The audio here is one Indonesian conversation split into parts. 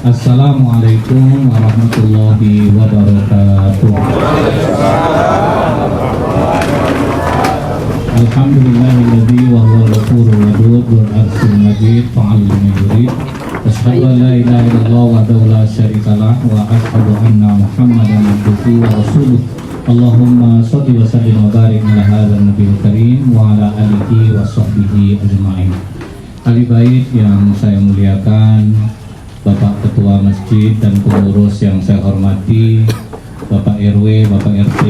Assalamualaikum warahmatullahi wabarakatuh. Alhamdulillahilladzi wa huwal ghafurur wadud wal arsyul majid fa'alul lima yurid. Asyhadu an la ilaha illallah wahdahu la syarikalah wa asyhadu anna Muhammadan abduhu wa rasuluh. Allahumma shalli wa sallim wa barik ala hadzal nabiyil karim wa ala alihi wa sahbihi ajma'in. Ahli bait yang saya muliakan, Bapak Ketua Masjid dan pengurus yang saya hormati, Bapak RW, Bapak RT,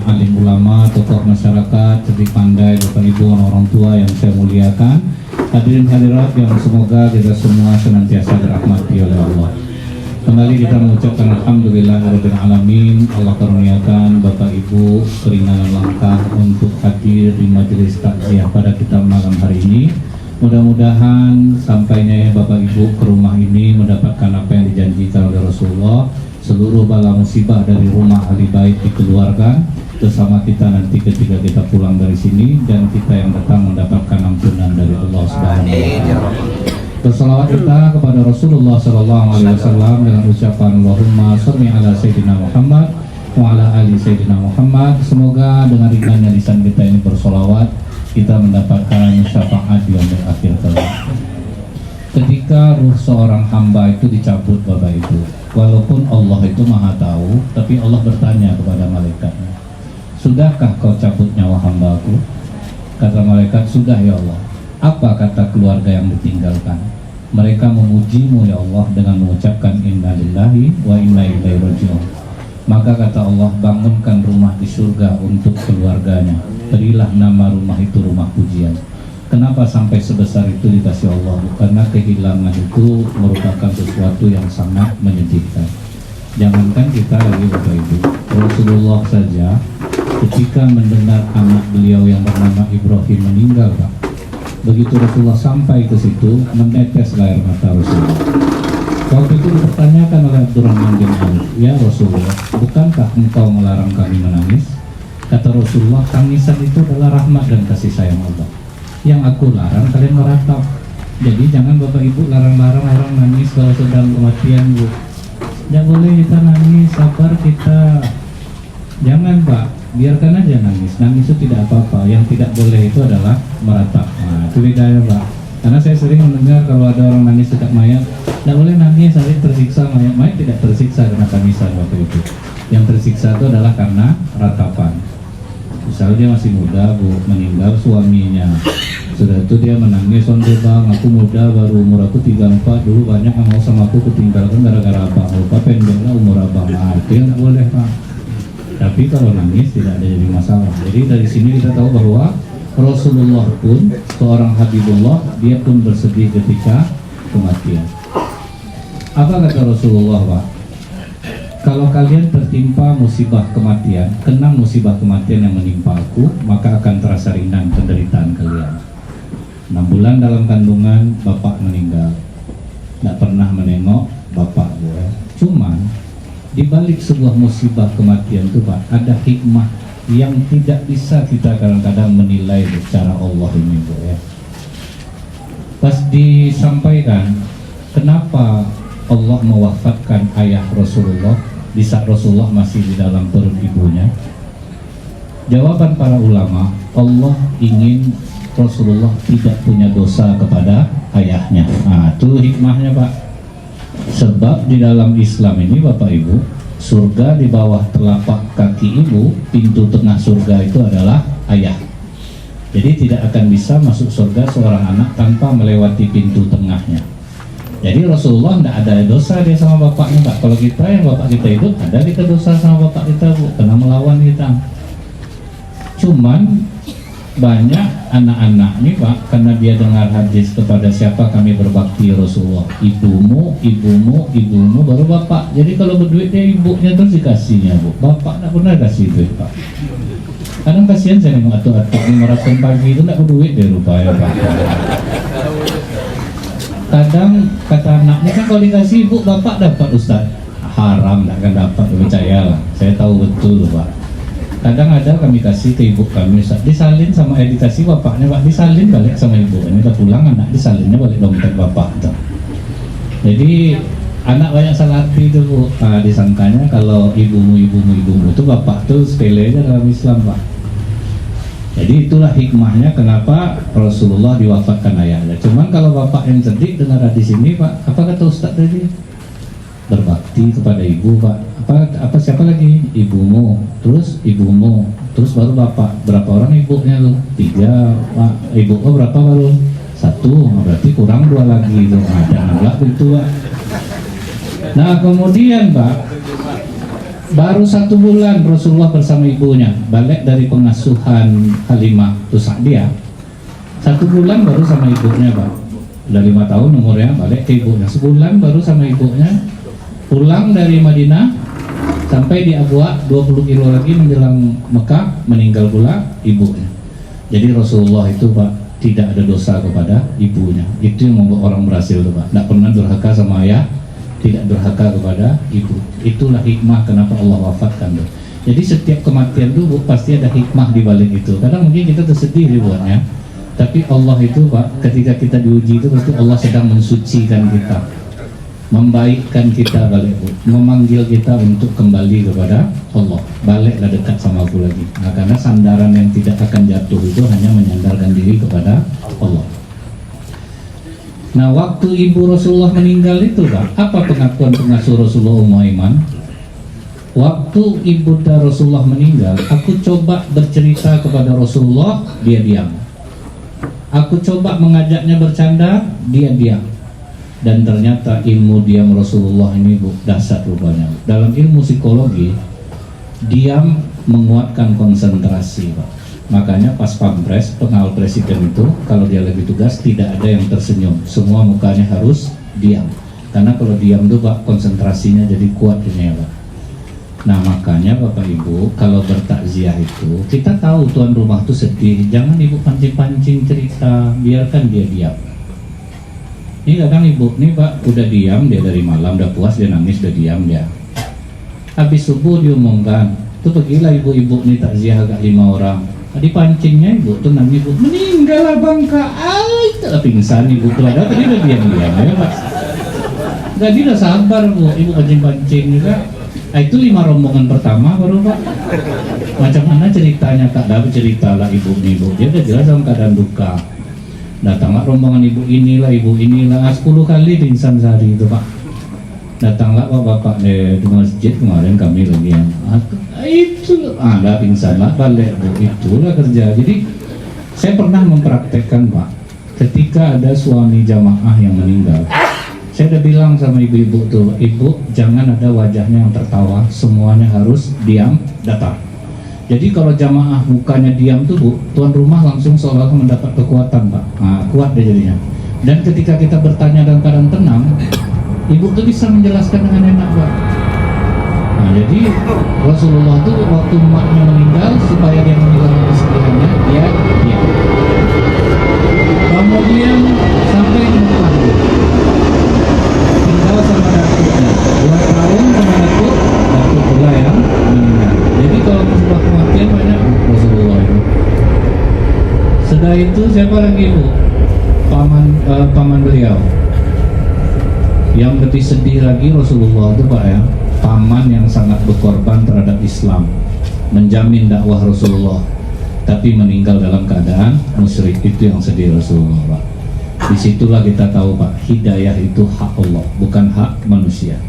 alim ulama, tokoh masyarakat, cerdik pandai, Bapak Ibu, orang tua yang saya muliakan, hadirin hadirat yang semoga kita semua senantiasa dirahmati oleh Allah. Kembali kita mengucapkan alhamdulillahirabbil alamin. Allah karuniakan Bapak Ibu keringanan langkah untuk hadir di majelis takziah pada kita malam hari ini. Mudah-mudahan sampainya Bapak Ibu ke rumah ini mendapatkan apa yang dijanjikan oleh Rasulullah. Seluruh bala musibah dari rumah ahli bait dikeluarkan bersama kita nanti ketika kita pulang dari sini, dan kita yang datang mendapatkan ampunan dari Allah Subhanahu wa taala. Bersalawat kita kepada Rasulullah SAW dengan ucapan Allahumma sholli ala sayyidina Muhammad wa ala ali sayyidina Muhammad. Semoga dengan ringannya lisan kita ini bersolawat, kita mendapatkan syafaat di yaumil akhir kelak. Ketika ruh seorang hamba itu dicabut, Bapak Ibu, walaupun Allah itu maha tahu, tapi Allah bertanya kepada malaikatnya, sudahkah kau cabut nyawa hambaku? Kata malaikat, sudah ya Allah. Apa kata keluarga yang ditinggalkan? Mereka memujimu ya Allah dengan mengucapkan inna lillahi wa inna ilaihi raji'un. Maka kata Allah, bangunkan rumah di surga untuk keluarganya. Berilah nama rumah itu rumah pujian. Kenapa sampai sebesar itu dikasih Allah? Karena kehilangan itu merupakan sesuatu yang sangat menyedihkan. Jangankan kita lagi Bapak Ibu, Rasulullah saja ketika mendengar anak beliau yang bernama Ibrahim meninggal, Pak, begitu Rasulullah sampai ke situ, menetes air mata Rasulullah. Waktu itu dipertanyakan oleh Abdurrahman bin Auf, ya Rasulullah, bukankah engkau melarang kami menangis? Kata Rasulullah, tangisan itu adalah rahmat dan kasih sayang Allah. Yang aku larang kalian meratap. Jadi jangan Bapak Ibu larang-larang orang nangis kalau sedang kematian, Bu. Jangan boleh kita nangis, sabar kita. Jangan Pak, biarkan aja nangis. Nangis itu tidak apa-apa. Yang tidak boleh itu adalah meratap. Nah, itu bedanya Pak. Karena saya sering mendengar kalau ada orang nangis dekat mayat, tidak boleh nangis, nanti tersiksa mayat. Mayat tidak tersiksa karena tangisan waktu itu. Yang tersiksa itu adalah karena ratapan. Misalnya dia masih muda, Bu, meninggal suaminya. Sudah itu dia menangis, sonde bang, aku muda, baru umur aku 34, dulu banyak yang mau sama aku ketinggalkan gara-gara abang. Lupa pendeklah umur abang, nah itu yang tidak boleh Pak. Tapi kalau nangis tidak ada jadi masalah. Jadi dari sini kita tahu bahwa Rasulullah pun, seorang Habibullah, dia pun bersedih ketika kematian. Apa kata Rasulullah, Pak? Kalau kalian tertimpa musibah kematian, kenang musibah kematian yang menimpa aku, maka akan terasa ringan penderitaan kalian. 6 bulan dalam kandungan, bapak meninggal. Tidak pernah menengok bapak, Bu. Cuman, di balik sebuah musibah kematian itu, Pak, ada hikmah yang tidak bisa kita kadang-kadang menilai secara Allah ini, Bu, ya. Pas disampaikan, kenapa Allah mewafatkan ayah Rasulullah di saat Rasulullah masih di dalam perut ibunya? Jawaban para ulama, Allah ingin Rasulullah tidak punya dosa kepada ayahnya. Nah, itu hikmahnya, Pak. Sebab di dalam Islam ini, Bapak Ibu, surga di bawah telapak kaki ibu, pintu tengah surga itu adalah ayah. Jadi tidak akan bisa masuk surga seorang anak tanpa melewati pintu tengahnya. Jadi Rasulullah tidak ada dosa dia sama bapaknya, Pak. Kalau kita yang bapak kita hidup, ada kita dosa sama bapak kita, Bu, karena melawan kita. Cuman banyak anak-anak nih, Pak, karena dia dengar hadis kepada siapa kami berbakti Rasulullah, ibumu, ibumu, ibumu, baru bapak. Jadi kalau berduit dia ibunya terus dikasihnya, Bu. Bapak tidak pernah kasih duit, Pak. Kadang kasihan saya nengok atuk-atuk ini maraton pagi itu tidak berduit dia rupanya, Pak. Kadang kata anaknya, kan kalau dikasih ibu bapak dapat, Ustaz. Haram, tidak akan dapat, percayalah. Saya tahu betul, Pak. Kadang ada kami kasih ke ibu kami, Ustaz, disalin sama editasi bapaknya, Pak, disalin balik sama ibu. Ini kita pulang anak disalinnya balik dompet bapak tuh. Jadi anak banyak salah arti itu Bu. Disangkanya kalau ibumu itu bapak tuh sepele aja dalam Islam Pak. Jadi itulah hikmahnya kenapa Rasulullah diwafatkan ayahnya. Cuman kalau bapak yang cerdik dengar di sini Pak, apa kata Ustaz tadi? Berbakti kepada ibu Pak. Apa siapa lagi? Ibumu, terus baru bapak. Berapa orang ibunya tuh? 3 Pak. Ibu berapa baru? 1. Berarti kurang 2 lagi tuh. Ada nolak itu Pak. Nah kemudian Pak, baru 1 bulan Rasulullah bersama ibunya balik dari pengasuhan Halimah Sa'diyah. 1 bulan baru sama ibunya Pak. Udah 5 tahun umurnya, balik ke ibunya. Sebulan baru sama ibunya. Pulang dari Madinah sampai di Abwa 20 kilo lagi menjelang Mekah, meninggal pula ibunya. Jadi Rasulullah itu Pak tidak ada dosa kepada ibunya. Itu yang membuat orang berhasil tuh Pak. Tidak pernah durhaka sama ayah, tidak durhaka kepada ibu. Itulah hikmah kenapa Allah wafatkan tuh. Jadi setiap kematian tuh pasti ada hikmah di balik itu. Kadang mungkin kita tersedih dibuatnya, tapi Allah itu Pak, ketika kita diuji itu pasti Allah sedang mensucikan kita, membaikkan kita balik, memanggil kita untuk kembali kepada Allah. Baliklah dekat sama aku lagi. Nah, karena sandaran yang tidak akan jatuh itu hanya menyandarkan diri kepada Allah. Nah, waktu ibu Rasulullah meninggal itu Pak, apa pengakuan pengasuh Rasulullah Ummu Aiman? Waktu ibunda Rasulullah meninggal, aku coba bercerita kepada Rasulullah, dia diam. Aku coba mengajaknya bercanda, dia diam. Dan ternyata ilmu diam Rasulullah ini Bu, dahsyat rupanya. Dalam ilmu psikologi, diam menguatkan konsentrasi Pak. Makanya pas pampres, pengawal presiden itu kalau dia lagi tugas tidak ada yang tersenyum, semua mukanya harus diam. Karena kalau diam tuh Pak, konsentrasinya jadi kuat ini ya Pak. Nah makanya Bapak Ibu, kalau bertakziah itu kita tahu tuan rumah tuh sedih, jangan ibu pancing-pancing cerita, biarkan dia diam. Ini kadang ibu, nih Pak, udah diam dia dari malam, udah puas dia nangis, udah diam dia. Habis subuh diumumkan, tuh pergilah ibu-ibu nih takziah agak 5 orang. Dipancingnya ibu tuh nangis, ibu meninggal lah bangka, itu pingsan ibu tuh ada tadi udah diam-diam ya Pak. Gak dia udah sabar Bu, ibu pancing-pancing juga. Itu 5 rombongan pertama baru Pak. Macam mana ceritanya Kak? Dapat cerita lah ibu nih Bu, dia udah jelas dalam keadaan duka. Datanglah rombongan ibu inilah 10 kali pingsan sehari itu Pak. Datanglah bapak di masjid kemarin kami lagi yang itu ada pingsan lah balik Bu, itulah kerja. Jadi saya pernah mempraktekkan Pak, ketika ada suami jamaah yang meninggal, saya udah bilang sama ibu-ibu tuh, ibu jangan ada wajahnya yang tertawa, semuanya harus diam datar. Jadi kalau jamaah mukanya diam tuh Bu, tuan rumah langsung seolah-olah mendapat kekuatan Pak. Nah, kuat deh jadinya. Dan ketika kita bertanya dalam keadaan tenang, ibu tuh bisa menjelaskan dengan enak Pak. Nah jadi Rasulullah tuh waktu emaknya meninggal, supaya dia menghilangkan kesedihannya, dia diam. Kemudian sampai di Mekah, tinggal sama datuknya 2 tahun sama datuk pula yang meninggal. Jadi kalau musibah kematian banyak Rasulullah itu. Setelah itu siapa lagi Bu? Paman beliau. Yang lebih sedih lagi Rasulullah itu Pak ya, paman yang sangat berkorban terhadap Islam, menjamin dakwah Rasulullah, tapi meninggal dalam keadaan musyrik. Itu yang sedih Rasulullah Pak. Disitulah kita tahu Pak, hidayah itu hak Allah, bukan hak manusia.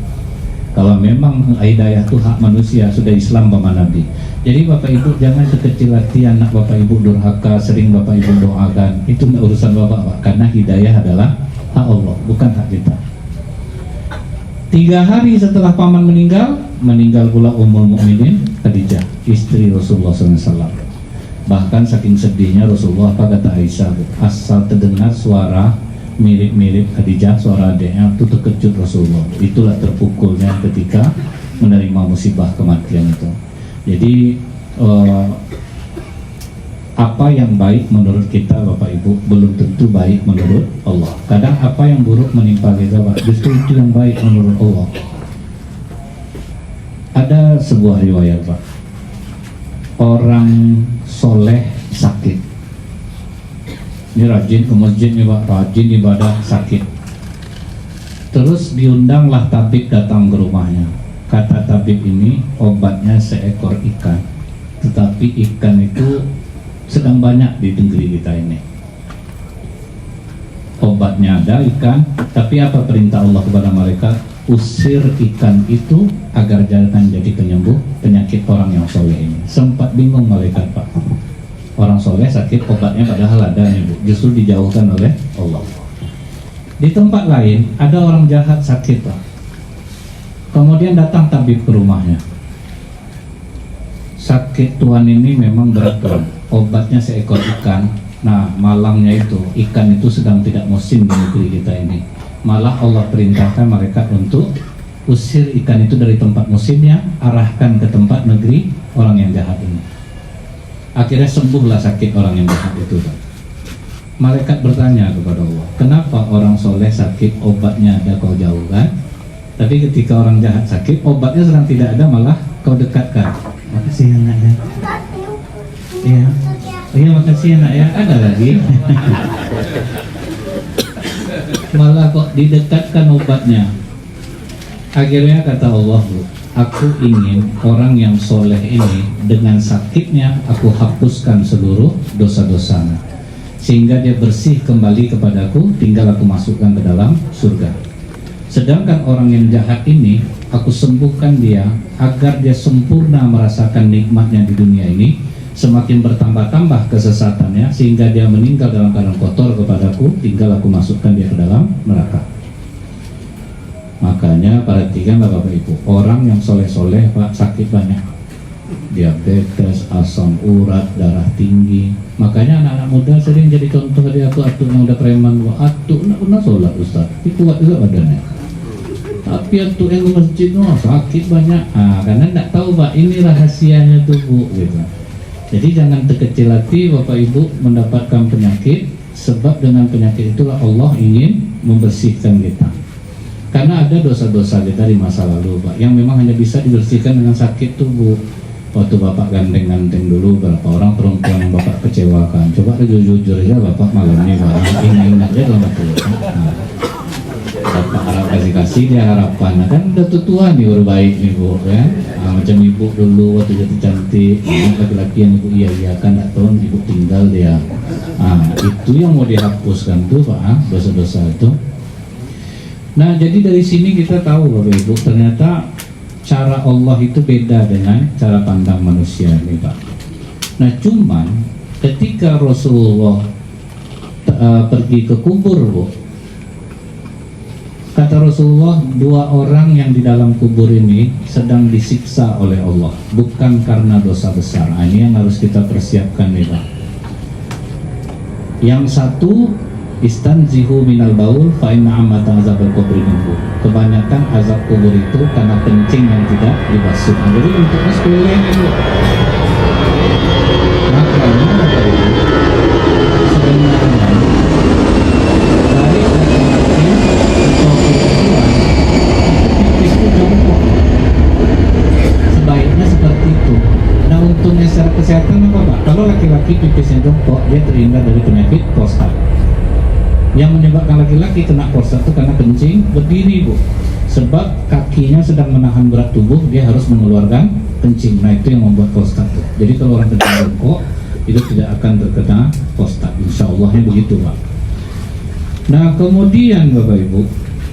Kalau memang hidayah itu hak manusia, sudah Islam Bapak Nabi. Jadi Bapak Ibu jangan sekecil hati anak Bapak Ibu durhaka, sering Bapak Ibu doakan. Itu urusan Bapak Pak, karena hidayah adalah hak Allah, bukan hak kita. 3 hari setelah paman meninggal pula Ummul Mukminin Khadijah, istri Rasulullah SAW. Bahkan saking sedihnya Rasulullah, apa kata Aisyah, asal terdengar suara mirip-mirip Khadijah, suara adiknya, itu terkejut Rasulullah. Itulah terpukulnya ketika menerima musibah kematian itu. Jadi apa yang baik menurut kita Bapak Ibu belum tentu baik menurut Allah. Kadang apa yang buruk menimpa kita Pak, justru itu yang baik menurut Allah. Ada sebuah riwayat Pak, orang soleh sakit. Ini rajin ke masjid nih Pak, rajin ibadah, sakit. Terus diundanglah tabib datang ke rumahnya. Kata tabib ini, obatnya seekor ikan. Tetapi ikan itu sedang banyak di negeri kita ini. Obatnya ada ikan, tapi apa perintah Allah kepada mereka? Usir ikan itu agar jangan jadi penyembuh penyakit orang yang soleh ini. Sempat bingung malaikat, Pak. Orang soleh sakit, obatnya padahal ada nih, Bu. Justru dijauhkan oleh Allah. Di tempat lain ada orang jahat sakit, Pak. Kemudian datang tabib ke rumahnya. Sakit tuan ini memang berat, Tuan. Obatnya seekor ikan. Nah, malangnya itu ikan itu sedang tidak musim di negeri kita ini. Malah Allah perintahkan mereka untuk usir ikan itu dari tempat musimnya, arahkan ke tempat negeri orang yang jahat ini. Akhirnya sembuhlah sakit orang yang jahat itu, Pak. Malaikat bertanya kepada Allah, kenapa orang soleh sakit obatnya ada kau jauhkan, tapi ketika orang jahat sakit obatnya sedang tidak ada malah kau dekatkan. Makasih ya nak ya. Iya, iya makasih ya nak ya. Ada lagi. Malah kok didekatkan obatnya. Akhirnya kata Allah, aku ingin orang yang soleh ini dengan sakitnya aku hapuskan seluruh dosa-dosanya, sehingga dia bersih kembali kepadaku, tinggal aku masukkan ke dalam surga. Sedangkan orang yang jahat ini aku sembuhkan dia agar dia sempurna merasakan nikmatnya di dunia ini, semakin bertambah-tambah kesesatannya sehingga dia meninggal dalam keadaan kotor kepadaku, tinggal aku masukkan dia ke dalam neraka. Makanya perhatikan Bapak Ibu, orang yang soleh-soleh Pak sakit banyak, diabetes, asam urat, darah tinggi. Makanya anak-anak muda sering jadi contoh dia, aku yang udah preman, aku nak pernah sholat Ustaz, tapi kuat juga badannya. Tapi aku yang ke masjid sakit banyak. Karena tidak tahu Pak, ini rahasianya tubuh gitu. Jadi jangan terkecil hati Bapak Ibu mendapatkan penyakit, sebab dengan penyakit itulah Allah ingin membersihkan kita. Karena ada dosa-dosa kita di masa lalu Pak, yang memang hanya bisa dibersihkan dengan sakit tubuh. Waktu Bapak ganteng-ganteng dulu, berapa orang perempuan yang Bapak kecewakan? Coba jujur-jujur aja Bapak malam ini Bapak ingat aja dalam hati. Bapak harap kasih dia harapan. Nah, kan udah tua nih baru baik nih Bu ya. Macam ibu dulu waktu jadi cantik, laki-laki yang ibu iya kan tak tahu ibu tinggal dia. Itu yang mau dihapuskan tuh Pak, dosa-dosa itu. Nah, jadi dari sini kita tahu Bapak Ibu, ternyata cara Allah itu beda dengan cara pandang manusia nih Pak. Nah, cuman ketika Rasulullah pergi ke kubur Bu, kata Rasulullah, dua orang yang di dalam kubur ini sedang disiksa oleh Allah, bukan karena dosa besar. Ini yang harus kita persiapkan nih Pak. Yang satu, istanzihu minal baul fa inna amatan azabul kubri minhu. Kebanyakan azab kubur itu karena kencing yang tidak dibasuh. Jadi untuknya sepele itu. Makanya sebenarnya dari laki-laki atau perempuan pipis itu jongkok. Sebaiknya seperti itu. Nah, untungnya secara kesehatan apa Pak? Kalau laki-laki pipisnya jongkok, dia terhindar dari penyakit prostat. Yang menyebabkan laki-laki kena prostat itu karena kencing berdiri Bu, sebab kakinya sedang menahan berat tubuh, dia harus mengeluarkan kencing. Nah, itu yang membuat prostat tuh. Jadi kalau orang kencing jongkok itu tidak akan terkena prostat, insya Allahnya begitu Pak. Nah, kemudian Bapak Ibu,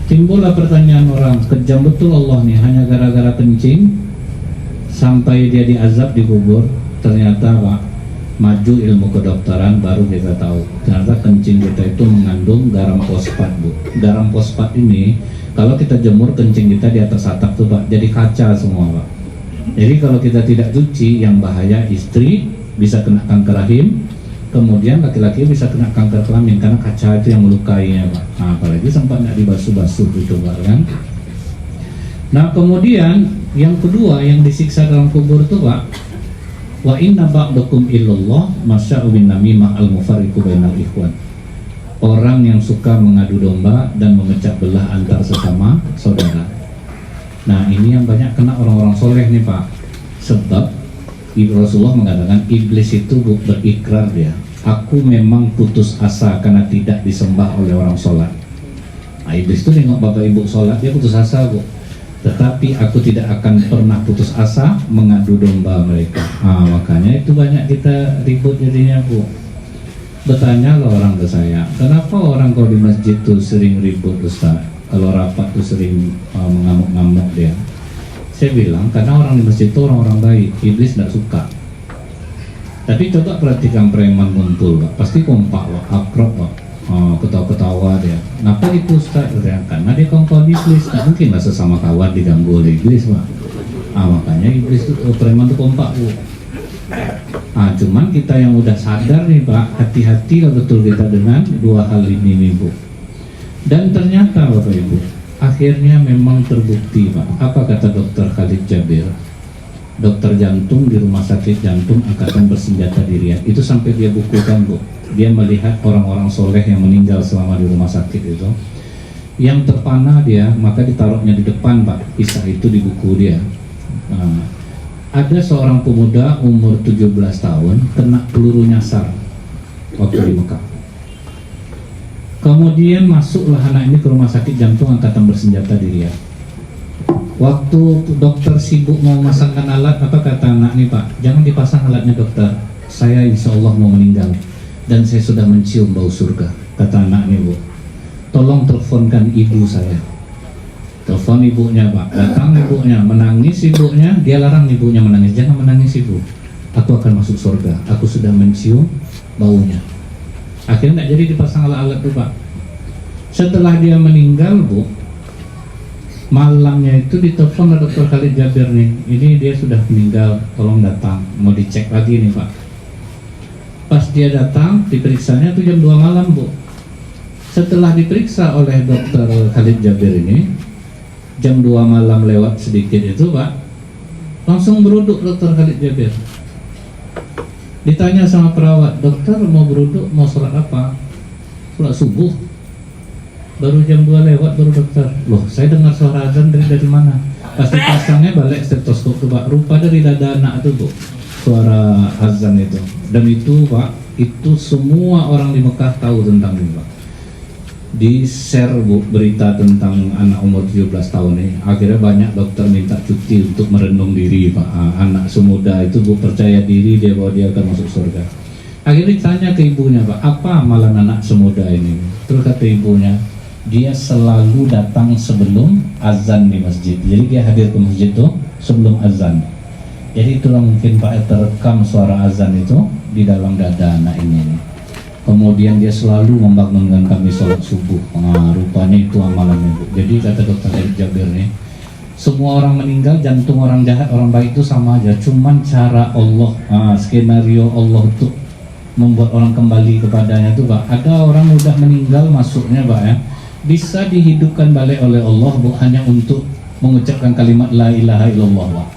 timbullah pertanyaan orang, kejam betul Allah nih, hanya gara-gara kencing sampai dia diazab di kubur. Ternyata Pak, maju ilmu kedokteran baru kita tahu ternyata kencing kita itu mengandung garam fosfat Bu. Garam fosfat ini kalau kita jemur kencing kita di atas atap tuh Pak, jadi kaca semua Pak. Jadi kalau kita tidak cuci, yang bahaya istri bisa kena kanker rahim, kemudian laki-laki bisa kena kanker kelamin karena kaca itu yang melukainya Pak. Nah, apalagi sempat tidak dibasuh-basuh gitu Pak kan. Nah, kemudian yang kedua yang disiksa dalam kubur tuh Pak, wa inna ba'dakum illallah masya'u bin namimah al-mufarriqu bainal ikhwan. Orang yang suka mengadu domba dan memecah belah antar sesama saudara. Nah, ini yang banyak kena orang-orang soleh nih Pak. Sebab Rasulullah mengatakan iblis itu berikrar dia, aku memang putus asa karena tidak disembah oleh orang sholat. Nah, Iblis itu nengok bapak ibu sholat, dia putus asa bu. Tetapi aku tidak akan pernah putus asa mengadu domba mereka. Makanya itu banyak kita ribut jadinya bu. Bertanya lah orang ke saya, kenapa orang kalau di masjid tuh sering ribut Ustaz? Kalau rapat tuh sering mengamuk-ngamuk dia. Saya bilang karena orang di masjid itu orang-orang baik, iblis tidak suka. Tapi coba perhatikan preman ngumpul, Pak. Pasti kompak, Pak. Akrab, Pak. Ketawa-ketawa dia. Kenapa itu Ustaz? Karena dia kawan iblis. Nah, mungkin lah sesama kawan diganggu oleh iblis, Pak. Makanya iblis itu preman itu kompak, Bu. Cuman kita yang udah sadar nih Pak, hati-hati lah betul kita dengan dua hal ini nih Bu. Dan ternyata Bapak Ibu, akhirnya memang terbukti Pak. Apa kata Dokter Khalid Jabir, dokter jantung di Rumah Sakit Jantung Angkatan Bersenjata di Riyadh. Itu sampai dia bukukan Bu. Dia melihat orang-orang soleh yang meninggal selama di rumah sakit itu. Yang terpana dia, maka ditaruhnya di depan Pak, kisah itu di buku dia. Ada seorang pemuda umur 17 tahun kena peluru nyasar waktu di Mekah. Kemudian masuklah anak ini ke Rumah Sakit Jantung Angkatan Bersenjata di Riyadh. Waktu dokter sibuk mau memasangkan alat, apa kata anak ini Pak? Jangan dipasang alatnya dokter, saya insya Allah mau meninggal dan saya sudah mencium bau surga. Kata anak ini Bu, tolong teleponkan ibu saya. Telepon ibunya Pak, datang ibunya, menangis ibunya, dia larang ibunya menangis, jangan menangis ibu, aku akan masuk surga, aku sudah mencium baunya. Akhirnya tidak jadi dipasang alat-alat itu Pak. Setelah dia meninggal Bu, malamnya itu ditelepon oleh Dr. Khalid Jabir nih, ini dia sudah meninggal, tolong datang, mau dicek lagi nih Pak. Pas dia datang, diperiksanya itu jam 2 malam Bu. Setelah diperiksa oleh Dr. Khalid Jabir ini, jam 2 malam lewat sedikit itu Pak, langsung beruduk Dr. Khalid Jabir. Ditanya sama perawat, dokter mau beruduk, mau sholat apa? Sholat subuh. Baru jam 2 lewat baru dokter. Loh, saya dengar suara azan dari mana? Pasti pasangnya balik stetoskop tuh Pak, rupa dari dada anak itu Bu, suara azan itu. Dan itu Pak, itu semua orang di Mekah tahu tentang ini Pak. Di share Bu berita tentang anak umur 17 tahun ini. Akhirnya banyak dokter minta cuti untuk merenung diri Pak. Anak semuda itu Bu percaya diri dia bahwa dia akan masuk surga. Akhirnya ditanya ke ibunya Pak, apa amalan anak semuda ini? Terus kata ibunya, dia selalu datang sebelum azan di masjid. Jadi dia hadir ke masjid itu sebelum azan. Jadi itulah mungkin Pak terekam suara azan itu di dalam dada anak ini. Kemudian dia selalu membangunkan kami sholat subuh. Rupanya itu amalannya Bu. Jadi kata Dr. Khalid Jabir nih, semua orang meninggal, jantung orang jahat, orang baik itu sama aja. Cuman cara Allah, skenario Allah untuk membuat orang kembali kepadanya itu Pak. Ada orang udah meninggal masuknya Pak ya, bisa dihidupkan balik oleh Allah Bu, hanya untuk mengucapkan kalimat la ilaha illallah Pak.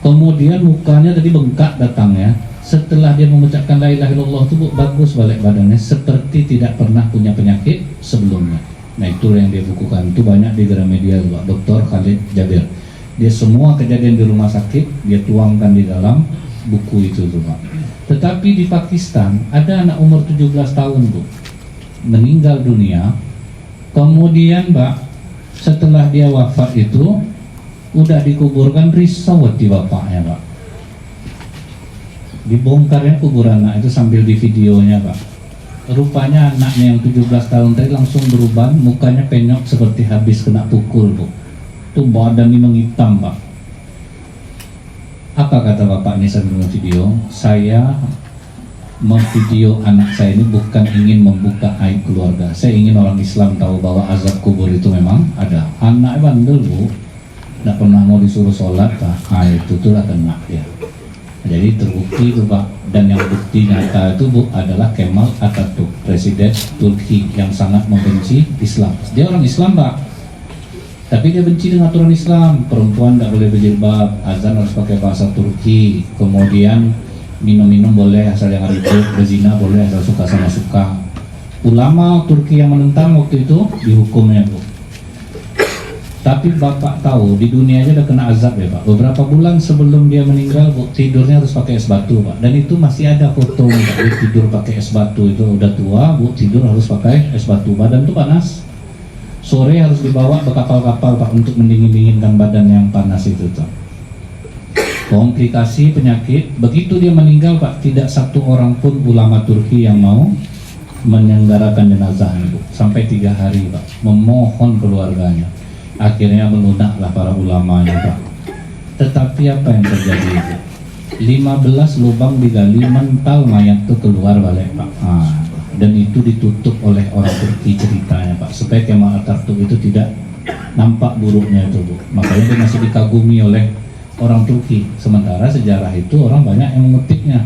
Kemudian mukanya tadi bengkak datangnya. Setelah dia mengucapkan la ilaha illallah itu Bu, bagus balik badannya seperti tidak pernah punya penyakit sebelumnya. Nah itu yang dia bukukan, itu banyak di Gramedia Pak, Dr. Khalid Jabir. Dia semua kejadian di rumah sakit dia tuangkan di dalam buku itu tuh Pak. Tetapi di Pakistan ada anak umur 17 tahun Bu, meninggal dunia. Kemudian Pak, setelah dia wafat itu udah dikuburkan, risau di bapaknya Pak. Dibongkarnya kuburan anak itu sambil di videonya Pak. Rupanya anaknya yang 17 tahun tadi langsung berubah, mukanya penyok seperti habis kena pukul Bu. Itu badannya menghitam Pak. Apa kata bapak ini sambil video? Saya memvideo anak saya ini bukan ingin membuka aib keluarga. Saya ingin orang Islam tahu bahwa azab kubur itu memang ada. Anaknya bandel Bu, tidak pernah mau disuruh sholat Pak. Itu tuh lah kena ya. Jadi terbukti itu Pak, dan yang bukti nyata itu Bu adalah Kemal Atatürk, presiden Turki yang sangat membenci Islam. Dia orang Islam Pak, tapi dia benci dengan aturan Islam. Perempuan tidak boleh berjilbab, azan harus pakai bahasa Turki, kemudian minum-minum boleh asal yang ribut, berzina boleh asal suka sama suka. Ulama Turki yang menentang waktu itu dihukumnya Bu. Tapi Bapak tahu di dunia aja udah kena azab ya Pak. Beberapa bulan sebelum dia meninggal Bu, tidurnya harus pakai es batu Pak. Dan itu masih ada foto Pak, dia tidur pakai es batu. Itu udah tua Bu, tidur harus pakai es batu. Badan tuh panas. Sore harus dibawa bekapal-kapal Pak untuk mendingin-dinginkan badan yang panas itu Pak. Komplikasi penyakit, begitu dia meninggal Pak, tidak satu orang pun ulama Turki yang mau menyelenggarakan jenazahnya Bu. Sampai 3 hari Pak, memohon keluarganya. Akhirnya melunaklah para ulamanya Pak. Tetapi apa yang terjadi itu? 15 lubang digali, mental mayat itu keluar balik Pak. Dan itu ditutup oleh orang Turki ceritanya Pak, supaya Kemal Atatürk itu tidak nampak buruknya itu Bu. Makanya dia masih dikagumi oleh orang Turki. Sementara sejarah itu orang banyak yang mengutipnya.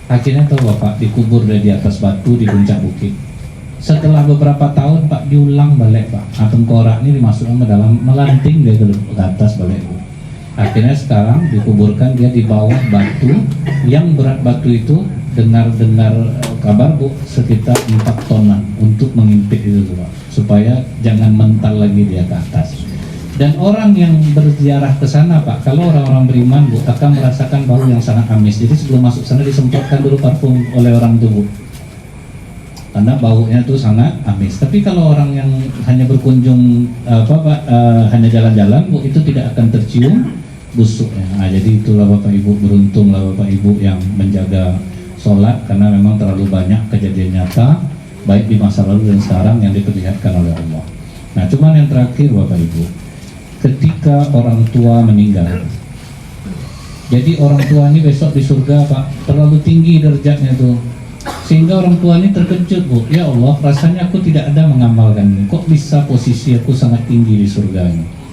Akhirnya tahu Pak, dikubur dari di atas batu di puncak bukit. Setelah beberapa tahun Pak, diulang balik Pak. Tengkorak ini dimasukkan ke dalam, melanting dia ke atas balik Bu. Akhirnya sekarang dikuburkan dia di bawah batu, yang berat batu itu dengar kabar Bu sekitar 4 tonan untuk mengimpit itu Pak, supaya jangan mental lagi dia ke atas. Dan orang yang berziarah ke sana Pak, kalau orang-orang beriman Bu, akan merasakan bau yang sangat amis. Jadi sebelum masuk sana disemprotkan dulu parfum oleh orang itu Bu, karena baunya itu sangat amis. Tapi kalau orang yang hanya berkunjung hanya jalan-jalan Bu, itu tidak akan tercium busuknya. Jadi itulah Bapak Ibu, beruntunglah Bapak Ibu yang menjaga sholat, karena memang terlalu banyak kejadian nyata baik di masa lalu dan sekarang yang diperlihatkan oleh Allah. Nah, cuman yang terakhir Bapak Ibu, ketika orang tua meninggal, jadi orang tua ini besok di surga Pak, terlalu tinggi derajatnya tuh, sehingga orang tua ini terkejut Bu, ya Allah, rasanya aku tidak ada mengamalkan ini, kok bisa posisi aku sangat tinggi di surga ini.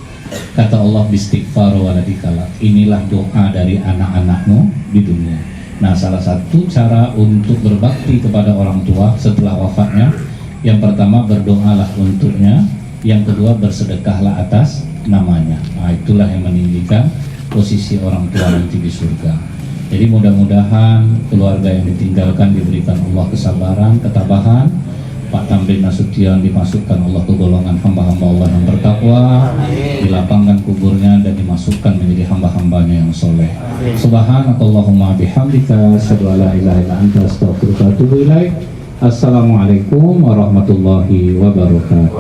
Kata Allah, bistighfar waladikala, inilah doa dari anak-anakmu di dunia. Nah, salah satu cara untuk berbakti kepada orang tua setelah wafatnya, yang pertama berdoalah untuknya, yang kedua bersedekahlah atas namanya. Nah, itulah yang meninggikan posisi orang tua nanti di surga. Jadi mudah-mudahan keluarga yang ditinggalkan diberikan Allah kesabaran, ketabahan. Pak Tamrin Nasution dimasukkan Allah ke golongan hamba-hamba Allah yang bertakwa, dilapangkan kuburnya dan dimasukkan menjadi hamba-hambanya yang soleh. Subhanakallahumma bihamdika, asyhadu an la ilaha illa anta, astaghfiruka wa atubu ilaik. Assalamualaikum warahmatullahi wabarakatuh.